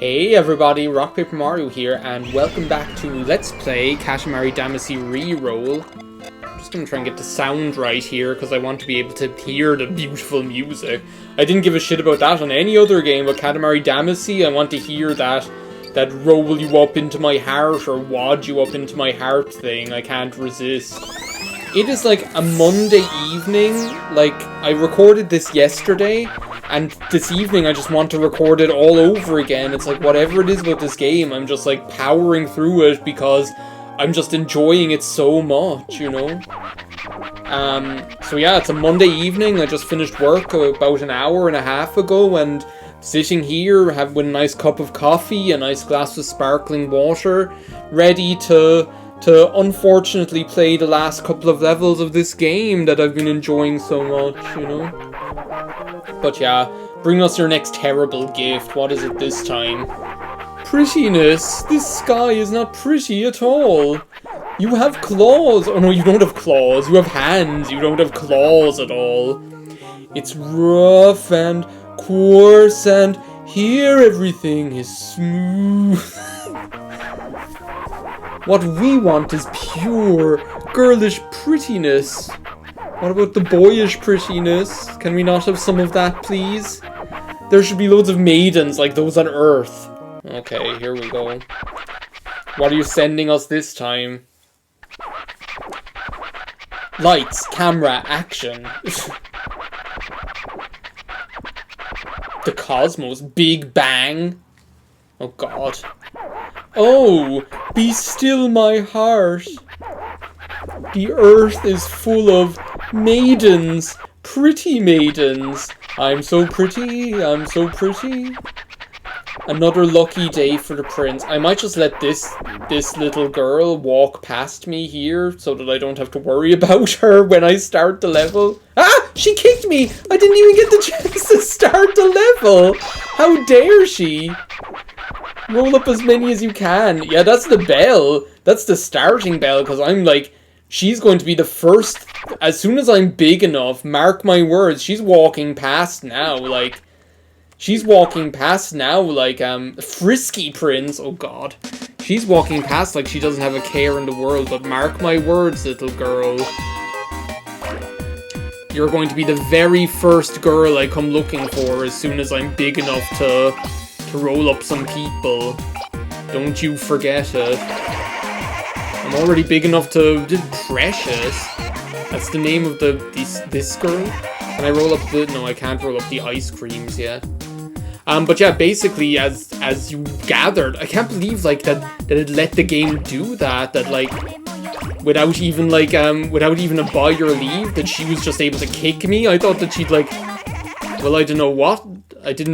Hey everybody, RockPaperMario here, and welcome back to Let's Play Katamari Damacy REROLL. I'm just gonna try and get the sound right here, because I want to be able to hear the beautiful music. I didn't give a shit about that on any other game, but Katamari Damacy, I want to hear that roll you up into my heart, or wad you up into my heart thing. I can't resist. It is like a Monday evening, like, I recorded this yesterday, and this evening I just want to record it all over again. It's like, whatever it is about this game, I'm just like powering through it because I'm just enjoying it so much, you know? So yeah, it's a Monday evening. I just finished work about an hour and a half ago, and sitting here with a nice cup of coffee, a nice glass of sparkling water, ready to unfortunately play the last couple of levels of this game that I've been enjoying so much, you know? But yeah, bring us your next terrible gift. What is it this time? Prettiness! This sky is not pretty at all! You have claws! Oh no, you don't have claws. You have hands. You don't have claws at all. It's rough and coarse, and here everything is smooth. What we want is pure, girlish prettiness. What about the boyish prettiness? Can we not have some of that, please? There should be loads of maidens like those on Earth. Okay, here we go. What are you sending us this time? Lights, camera, action. The cosmos, Big Bang. Oh god. Oh, be still my heart. The earth is full of maidens, pretty maidens. I'm so pretty, I'm so pretty. Another lucky day for the prince. I might just let this little girl walk past me here so that I don't have to worry about her when I start the level. Ah! She kicked me! I didn't even get the chance to start the level! How dare she! Roll up as many as you can. Yeah, that's the bell. That's the starting bell, because I'm like, she's going to be the first. As soon as I'm big enough, mark my words, she's walking past now, like, Frisky Prince. Oh god. She's walking past like she doesn't have a care in the world, but mark my words, little girl. You're going to be the very first girl I come looking for as soon as I'm big enough to roll up some people. Don't you forget it. I'm already big enough to... Precious? That's the name of this girl? Can I roll up the... No, I can't roll up the ice creams yet. But yeah, basically, as you gathered, I can't believe, like, that it let the game do that, like, without even a buy or leave, that she was just able to kick me. I thought that she'd, like... Well, I didn't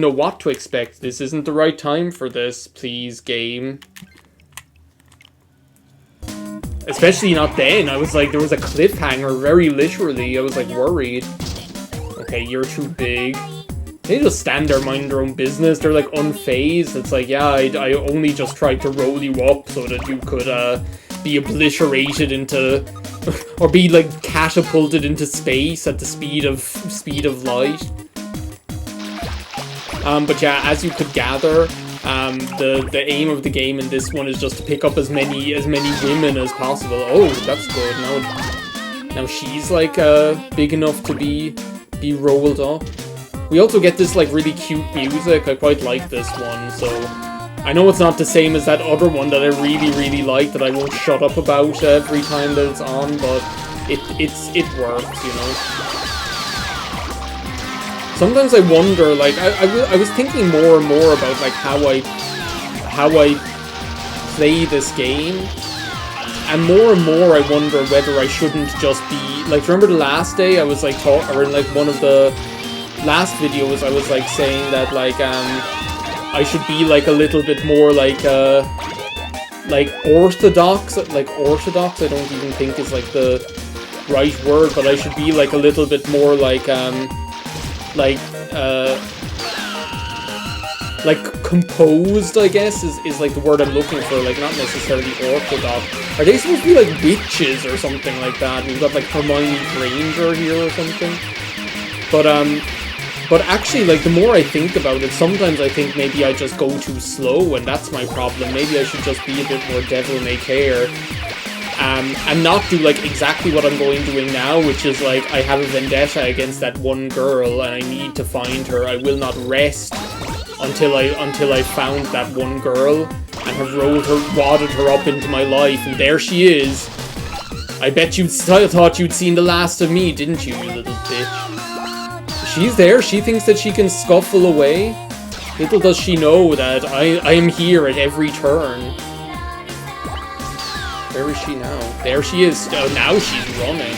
know what to expect. This isn't the right time for this, please, game. Especially not then. I was like, there was a cliffhanger, very literally. I was like, worried. Okay, you're too big. They just stand there, mind their own business. They're like unfazed. It's like, yeah, I only just tried to roll you up so that you could be obliterated into, or be like catapulted into space at the speed of light. But yeah, as you could gather, the aim of the game in this one is just to pick up as many women as possible. Oh, that's good. Now she's like big enough to be rolled up. We also get this like really cute music. I quite like this one. So I know it's not the same as that other one that I really like, that I won't shut up about every time that it's on, but it works, you know. Sometimes I wonder, like, I was thinking more and more about, like, how I play this game, and more I wonder whether I shouldn't just be, like, remember the last day I was, like, or in, like, one of the last videos I was, like, saying that, like, I should be, like, a little bit more, like orthodox, I don't even think is, like, the right word, but I should be, like, a little bit more, like composed, I guess, is like the word I'm looking for, like, not necessarily orthodox. Are they supposed to be like witches or something like that? We've got like Hermione Granger here or something. But But actually, like, the more I think about it, sometimes I think maybe I just go too slow, and that's my problem. Maybe I should just be a bit more devil may care. And not do, like, exactly what I'm doing now, which is, like, I have a vendetta against that one girl, and I need to find her. I will not rest until I found that one girl, and have wadded her up into my life, and there she is. I bet you thought you'd seen the last of me, didn't you, you little bitch? She's there, she thinks that she can scuffle away. Little does she know that I am here at every turn. Where is she now? There she is. Oh, now she's running.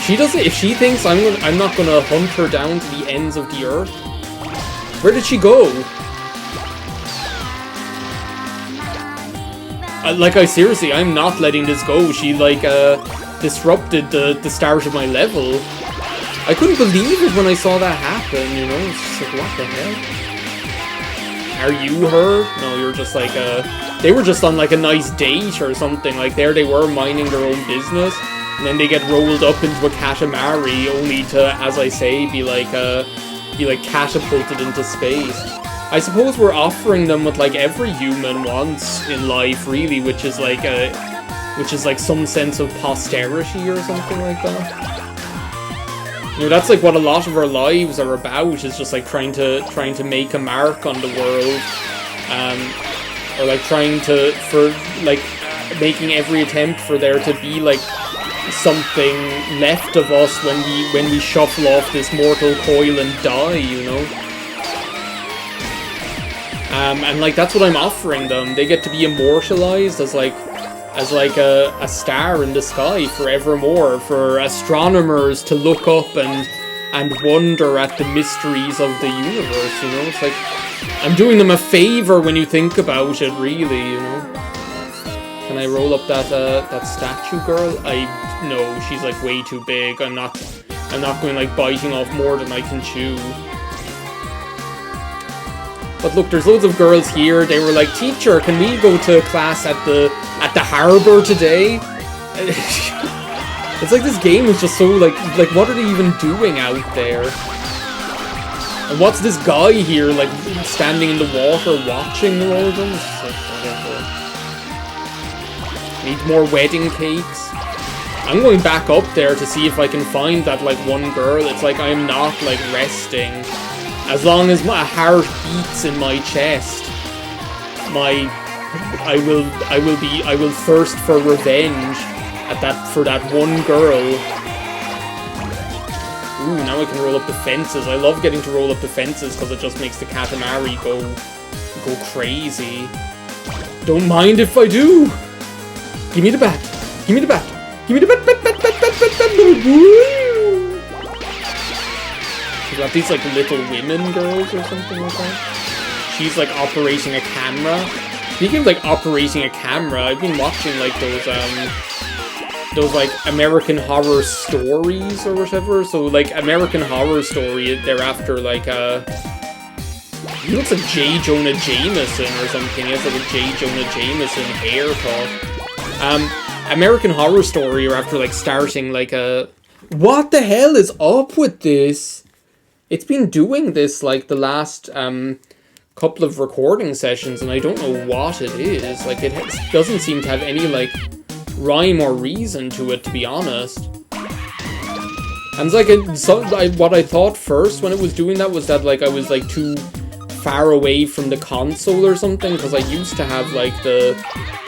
She doesn't. If she thinks I'm not gonna hunt her down to the ends of the earth. Where did she go? Seriously, I'm not letting this go. She, like, disrupted the start of my level. I couldn't believe it when I saw that happen, you know? It's just like, what the hell? Are you her? No, you're just like, they were just on, like, a nice date or something. Like, there they were, minding their own business. And then they get rolled up into a Katamari, only to, as I say, be catapulted into space. I suppose we're offering them what, like, every human wants in life, really, which is like some sense of posterity or something like that. You know, that's like what a lot of our lives are about, is just like trying to make a mark on the world, or like making every attempt for there to be like something left of us when we shuffle off this mortal coil and die, you know. And like that's what I'm offering them. They get to be immortalized as like a star in the sky forevermore, for astronomers to look up and wonder at the mysteries of the universe, you know? It's like, I'm doing them a favor when you think about it, really, you know? Can I roll up that statue girl? No, she's like way too big. I'm not going like biting off more than I can chew. But look, there's loads of girls here. They were like, teacher, can we go to class at the harbor today? It's like this game is just so like what are they even doing out there? And what's this guy here like standing in the water watching all of them? It's like, whatever. Need more wedding cakes. I'm going back up there to see if I can find that like one girl. It's like I'm not like resting. As long as my heart beats in my chest, I will thirst for revenge for that one girl. Ooh, now I can roll up the fences. I love getting to roll up the fences because it just makes the Katamari go crazy. Don't mind if I do. Give me the bat. Give me the bat. Give me the bat. We've got these like little women girls or something like that. She's like operating a camera. Speaking of like operating a camera, I've been watching like those like American Horror Stories or whatever. So like American Horror Story, they're after like he looks like J. Jonah Jameson or something. He has like a J. Jonah Jameson haircut. American Horror Story are after like starting like a... What the hell is up with this? It's been doing this like the last couple of recording sessions, and I don't know what it is. Like it doesn't seem to have any like rhyme or reason to it, to be honest. And it's like what I thought first when it was doing that was that like I was like too far away from the console or something, because I used to have like the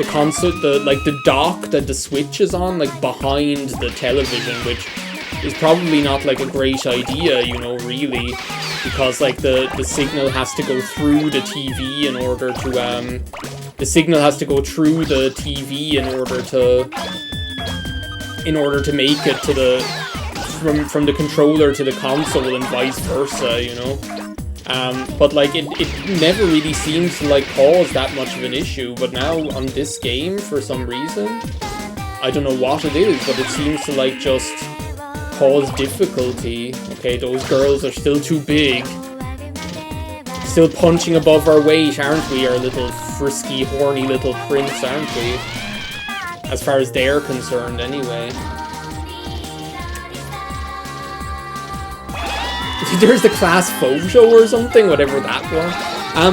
console, the dock that the Switch is on, like behind the television, which is probably not like a great idea, you know, really, because like the signal has to go through the TV in order to make it to the from the controller to the console and vice versa, you know. But like it never really seems to like cause that much of an issue, but now on this game for some reason, I don't know what it is, but it seems to like just cause difficulty. Okay, those girls are still too big. Still punching above our weight, aren't we? Our little frisky, horny little prince, aren't we? As far as they're concerned, anyway. There's the class photo or something, whatever that was.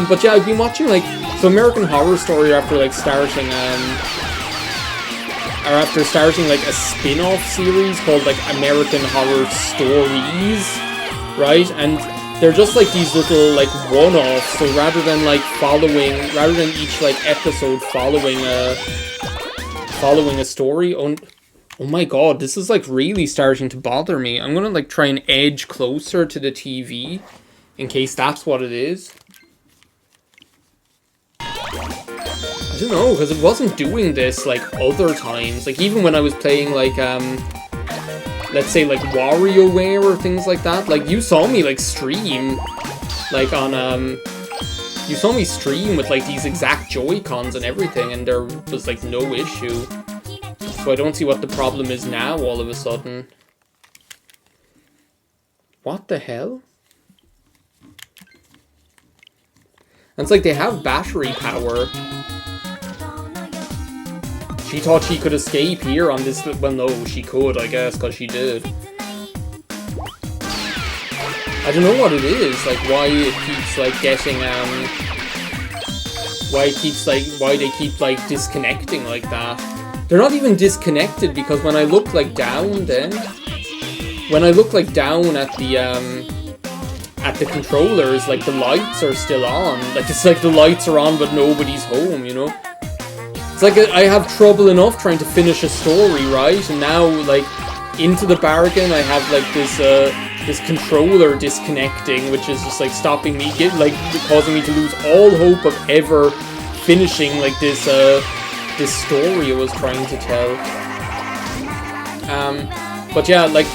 But yeah, I've been watching, like, so American Horror Story after, like, starting, like, a spin-off series called, like, American Horror Stories, right? And they're just, like, these little, like, one-offs, so rather than each, like, episode following a story, oh my god, this is, like, really starting to bother me. I'm gonna, like, try and edge closer to the TV, in case that's what it is. I don't know, because it wasn't doing this, like, other times. Like, even when I was playing, like, let's say, like, WarioWare or things like that. Like, you saw me, like, stream, like, on, you saw me stream with, like, these exact Joy-Cons and everything, and there was, like, no issue. So I don't see what the problem is now, all of a sudden. What the hell? And it's like they have battery power. She thought she could escape here on this... Well, no, she could, I guess, because she did. I don't know what it is, like, why it keeps, like, getting, why they keep, like, disconnecting like that. They're not even disconnected, because when I look, like, down then... When I look, like, down at the controllers, like, the lights are still on. Like, it's like the lights are on, but nobody's home, you know? It's like I have trouble enough trying to finish a story, right? And now, like, into the bargain, I have, like, this controller disconnecting, which is just, like, stopping me, causing me to lose all hope of ever finishing, like, this story I was trying to tell. But yeah, like,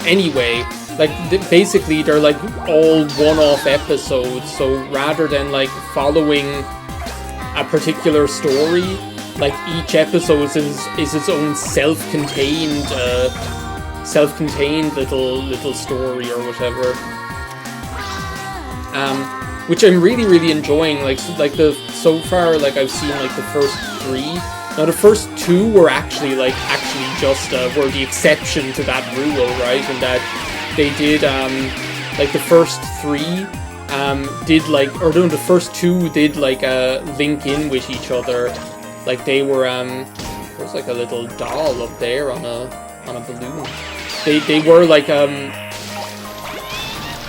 anyway, like, basically they're, like, all one-off episodes, so rather than, like, following a particular story, like, each episode is its own self-contained little story or whatever. Which I'm really enjoying. So far, like, I've seen, like, the first 3. Now, the first 2 were actually just were the exception to that rule, right? And that they did like, the first 3 did, like, or no, the first 2 did, like, link in with each other. Like, they were, there's, like, a little doll up there on a balloon. They were, like,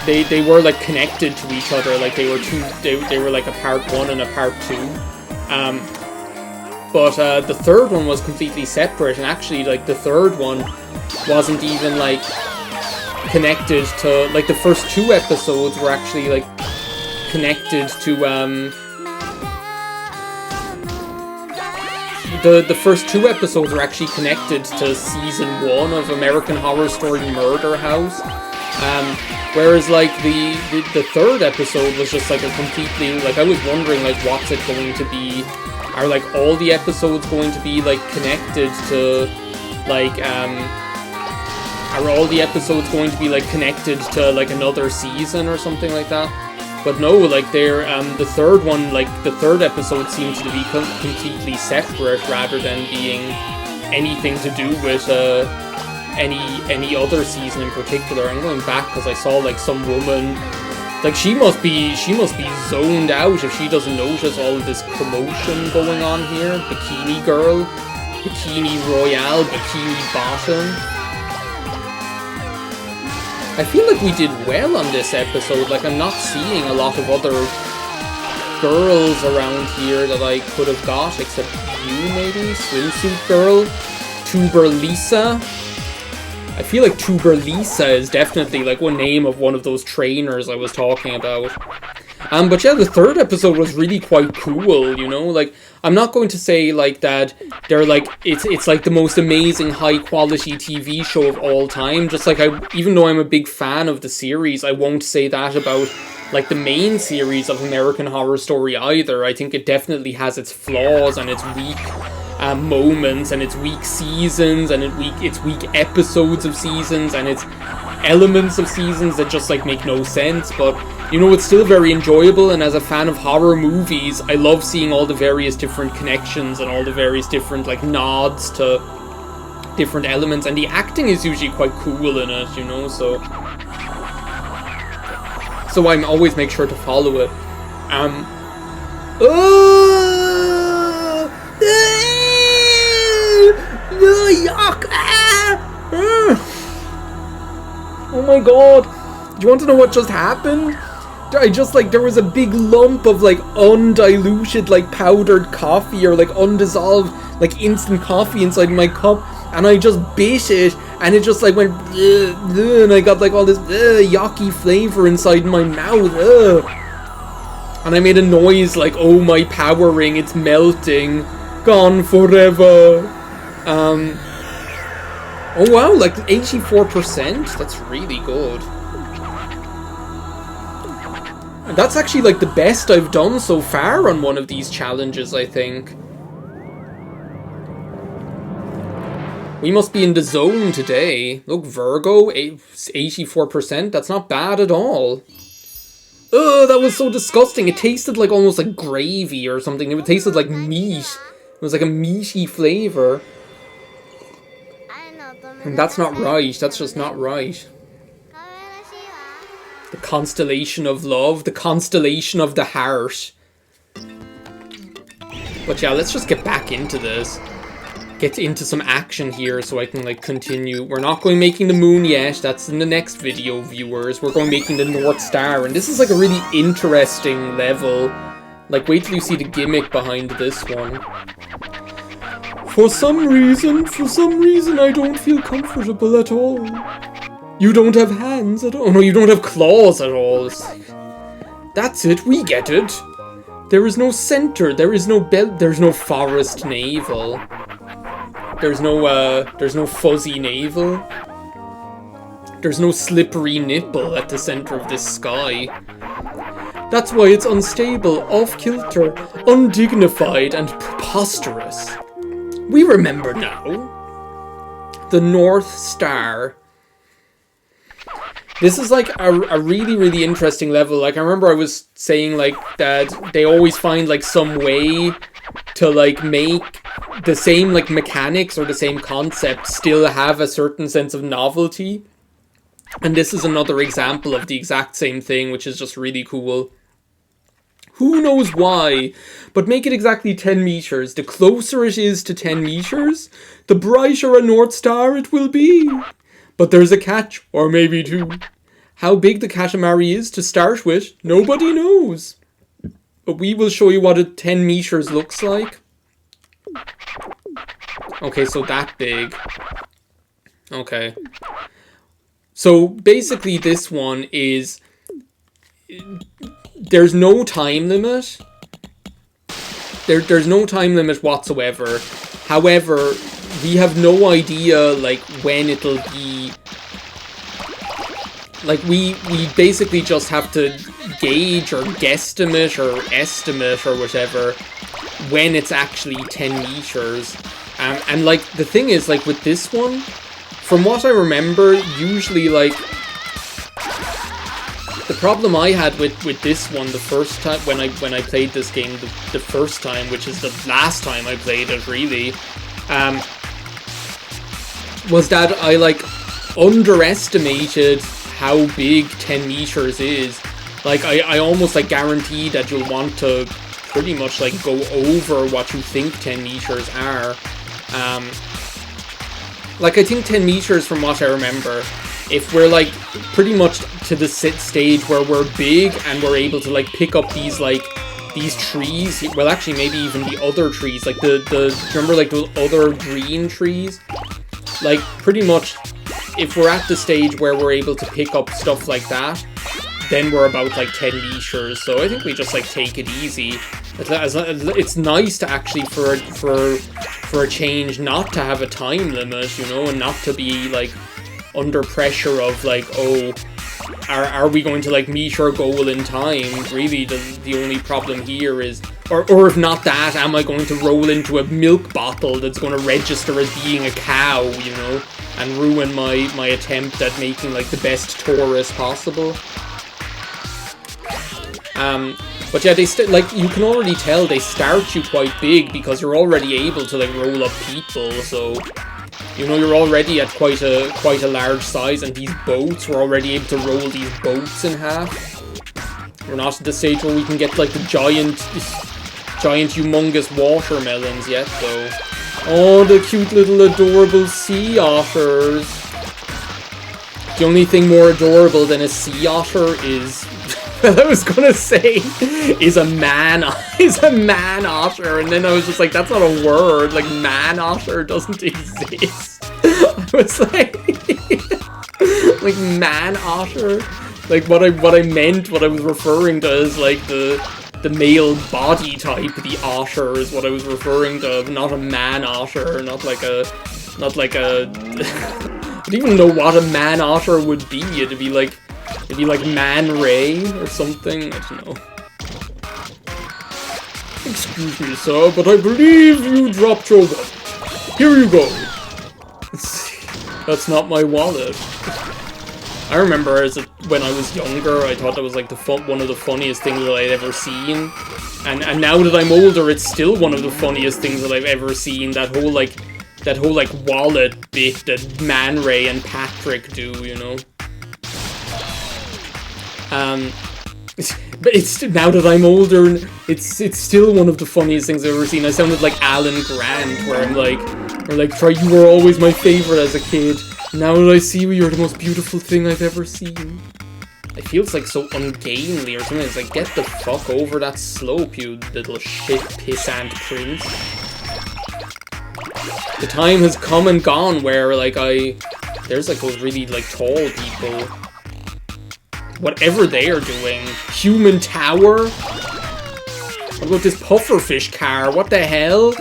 they were, like, connected to each other. Like, they were, like, a part 1 and a part 2. But, the third one was completely separate, and actually, like, the third one wasn't even, like, connected to, like, the first 2 episodes were actually, like, connected to, The first 2 episodes are actually connected to season 1 of American Horror Story Murder House. Whereas, like, the third episode was just, like, a completely, like, I was wondering, like, what's it going to be? Are, like, all the episodes going to be, like, connected to, like, are all the episodes going to be, like, connected to, like, another season or something like that? But no, like, they're, the third one, like, the third episode seems to be completely separate rather than being anything to do with, any other season in particular. I'm going back because I saw, like, some woman, like, she must be zoned out if she doesn't notice all of this commotion going on here. Bikini Girl, Bikini Royale, Bikini Bottom. I feel like we did well on this episode. Like, I'm not seeing a lot of other girls around here that I could have got, except you, maybe? Swimsuit Girl? Tuber Lisa? I feel like Tuber Lisa is definitely, like, one name of one of those trainers I was talking about. But yeah, the third episode was really quite cool, you know? Like, I'm not going to say, like, that they're, like, it's like the most amazing high-quality TV show of all time. Just like, even though I'm a big fan of the series, I won't say that about, like, the main series of American Horror Story either. I think it definitely has its flaws and its weak moments and its weak seasons and its weak episodes of seasons and its elements of seasons that just, like, make no sense. But, you know, it's still very enjoyable, and as a fan of horror movies, I love seeing all the various different connections and all the various different, like, nods to different elements, and the acting is usually quite cool in it, you know, so So I always make sure to follow it. Yuck! Oh my god! Do you want to know what just happened? I just, like, there was a big lump of, like, undiluted, like, powdered coffee or, like, undissolved, like, instant coffee inside my cup, and I just bit it, and it just, like, went, and I got, like, all this yucky flavor inside my mouth, and I made a noise like, oh my power ring, it's melting, gone forever. Oh wow, like 84%, that's really good. And that's actually like the best I've done so far on one of these challenges, I think. We must be in the zone today. Look, Virgo, 84%, that's not bad at all. Ugh, that was so disgusting. It tasted like almost like gravy or something. It tasted like meat. It was like a meaty flavor. And that's not right. That's just not right. The constellation of love. The constellation of the heart. But yeah, let's just get back into this. Get into some action here so I can like continue. We're not going making the moon yet. That's in the next video, viewers. We're going making the North Star. And this is like a really interesting level. Like, wait till you see the gimmick behind this one. For some reason, I don't feel comfortable at all. You don't have hands at all. Oh no, you don't have claws at all. That's it, we get it. There is no center, there is no belt, there's no forest navel. There's no fuzzy navel. There's no slippery nipple at the center of this sky. That's why it's unstable, off-kilter, undignified, and preposterous. We remember now. The North Star. This is like a really, really interesting level. Like, I remember I was saying, like, that they always find, like, some way to, like, make the same, like, mechanics or the same concept still have a certain sense of novelty. And this is another example of the exact same thing, which is just really cool. Who knows why, but make it exactly 10 meters. The closer it is to 10 meters, the brighter a North Star it will be. But there's a catch, or maybe two. How big the Katamari is to start with, nobody knows. But we will show you what a 10 meters looks like. Okay, so that big. Okay. So basically this one is... There's no time limit. There's no time limit whatsoever. However, we have no idea, like, when it'll be... Like, we basically just have to gauge or guesstimate or estimate or whatever when it's actually 10 meters. And, like, the thing is, like, with this one, from what I remember, usually, like... The problem I had with this one the first time, when I played this game the first time, which is the last time I played it, really, was that I, like, underestimated how big 10 meters is. Like, I almost, like, guarantee that you'll want to pretty much, like, go over what you think 10 meters are. Like, I think 10 meters, from what I remember, if we're, like, pretty much to the stage where we're big and we're able to, like, pick up these, like, these trees, well, actually, maybe even the other trees, like, remember, like, those other green trees? Like, pretty much, if we're at the stage where we're able to pick up stuff like that, then we're about, like, 10 meters, so I think we just, like, take it easy. It's nice to actually, for a change, not to have a time limit, you know, and not to be, like, under pressure of, like, oh, are we going to, like, meet our goal in time? Really, the only problem here is, or if not that, am I going to roll into a milk bottle that's going to register as being a cow, you know, and ruin my attempt at making, like, the best tourist possible? But yeah, like, you can already tell they start you quite big because you're already able to, like, roll up people, so, you know, you're already at quite a large size, and these boats, we're already able to roll these boats in half. We're not at the stage where we can get like the giant, humongous watermelons yet, though. Oh, the cute little adorable sea otters. The only thing more adorable than a sea otter is, well, I was gonna say, is a man otter, and then I was just like, that's not a word. Like, man otter doesn't exist. I was like, like man otter. Like what I meant, what I was referring to is like the male body type, the otter is what I was referring to, not a man otter, not like a I don't even know what a man otter would be. It'd be like Man Ray or something, I don't know. Excuse me, sir, but I believe you dropped your wallet. Here you go. That's not my wallet. I remember when I was younger, I thought that was like one of the funniest things that I'd ever seen, and now that I'm older, it's still one of the funniest things that I've ever seen. That whole wallet bit that Man Ray and Patrick do, you know. But it's now that I'm older, it's still one of the funniest things I've ever seen. I sounded like Alan Grant, where I'm like, Troy, you were always my favorite as a kid. Now that I see you, you're the most beautiful thing I've ever seen. It feels like so ungainly or something. It's like, get the fuck over that slope, you little shit pissant prince. The time has come and gone where, like, there's, like, those really, like, tall people. Whatever they are doing. Human tower? What about this pufferfish car? What the hell?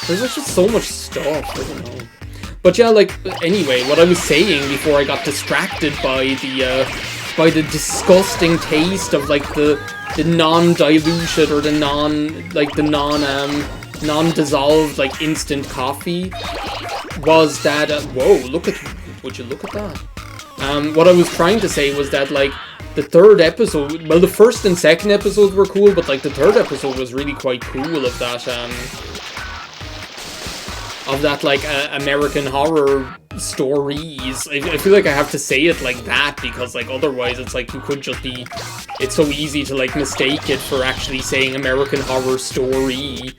There's just so much stuff. I don't know. But yeah, like, anyway, what I was saying before I got distracted by the disgusting taste of, like, the non-diluted or the non-dissolved, like, instant coffee was that, whoa, would you look at that? What I was trying to say was that, like, the third episode, well, the first and second episodes were cool, but, like, the third episode was really quite cool of that, like, American Horror Stories. I feel like I have to say it like that, because, like, otherwise it's like you could just be, it's so easy to, like, mistake it for actually saying American Horror Story.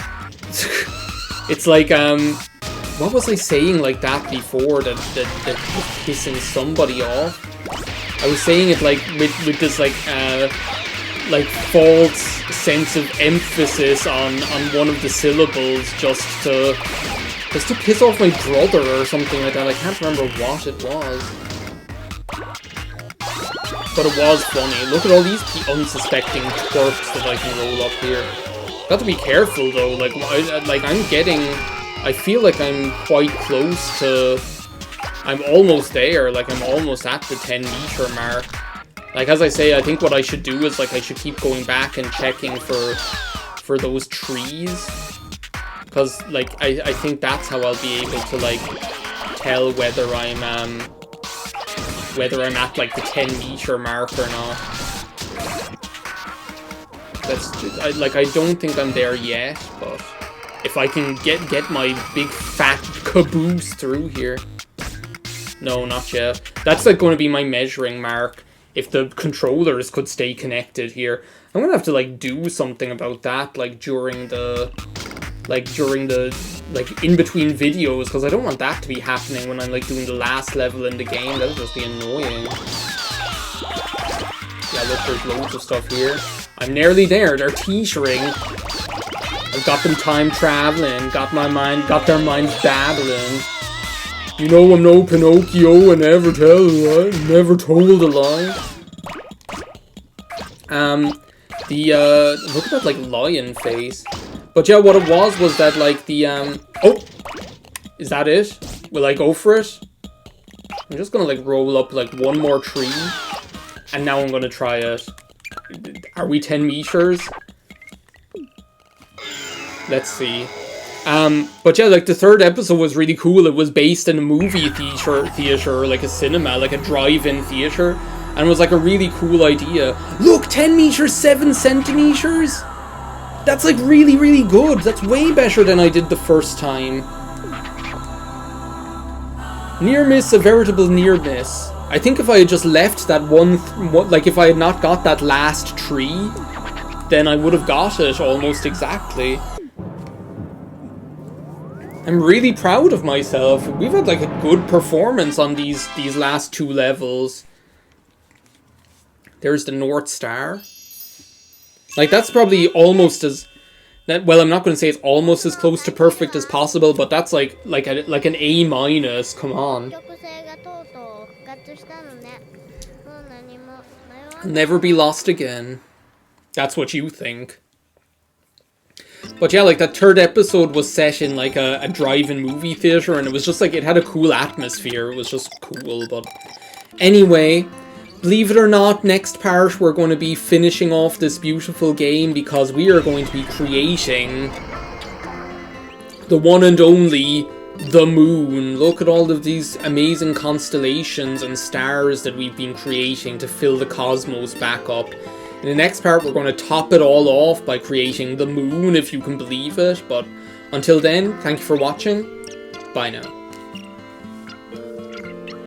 It's like, what was I saying like that before that was pissing somebody off? I was saying it, like, with this, like false sense of emphasis on one of the syllables just to piss off my brother or something like that. I can't remember what it was. But it was funny. Look at all these unsuspecting twerps that I can roll up here. Got to be careful though, like, I feel like I'm quite close to, I'm almost there, like I'm almost at the 10-meter mark. Like, as I say, I think what I should do is, like, I should keep going back and checking for those trees. Because, like, I think that's how I'll be able to, like, tell whether I'm at, like, the 10-meter mark or not. I don't think I'm there yet, but if I can get my big fat caboose through here. No, not yet. That's, like, going to be my measuring mark. If the controllers could stay connected here. I'm going to have to, like, do something about that, like, during the in between videos, because I don't want that to be happening when I'm, like, doing the last level in the game. That'll just be annoying. Yeah, look, there's loads of stuff here. I'm nearly there. They're teetering. I've got them time traveling. Got their minds babbling. You know I'm no Pinocchio and never tell a lie. Never told a lie. Look at that, like, lion face. But yeah, what it was that, like, the, oh! Is that it? Will I go for it? I'm just gonna, like, roll up, like, one more tree. And now I'm gonna try it. Are we 10 meters? Let's see. But yeah, like, the third episode was really cool. It was based in a movie theater, like a cinema, like a drive-in theater. And it was, like, a really cool idea. Look, 10 meters, 7 centimeters! That's, like, really, really good. That's way better than I did the first time. Near miss, a veritable near miss. I think if I had just left that like if I had not got that last tree, then I would have got it almost exactly. I'm really proud of myself. We've had like a good performance on these last 2 levels. There's the North Star. Like, that's probably almost as... well, I'm not going to say it's almost as close to perfect as possible, but that's like an A-. Come on. Never be lost again. That's what you think. But yeah, like, that 3rd episode was set in like a drive-in movie theater, and it was just like, it had a cool atmosphere. It was just cool. But anyway, believe it or not, next part we're going to be finishing off this beautiful game, because we are going to be creating the one and only the moon. Look at all of these amazing constellations and stars that we've been creating to fill the cosmos back up. In the next part, we're going to top it all off by creating the moon, if you can believe it. But until then, thank you for watching. Bye now.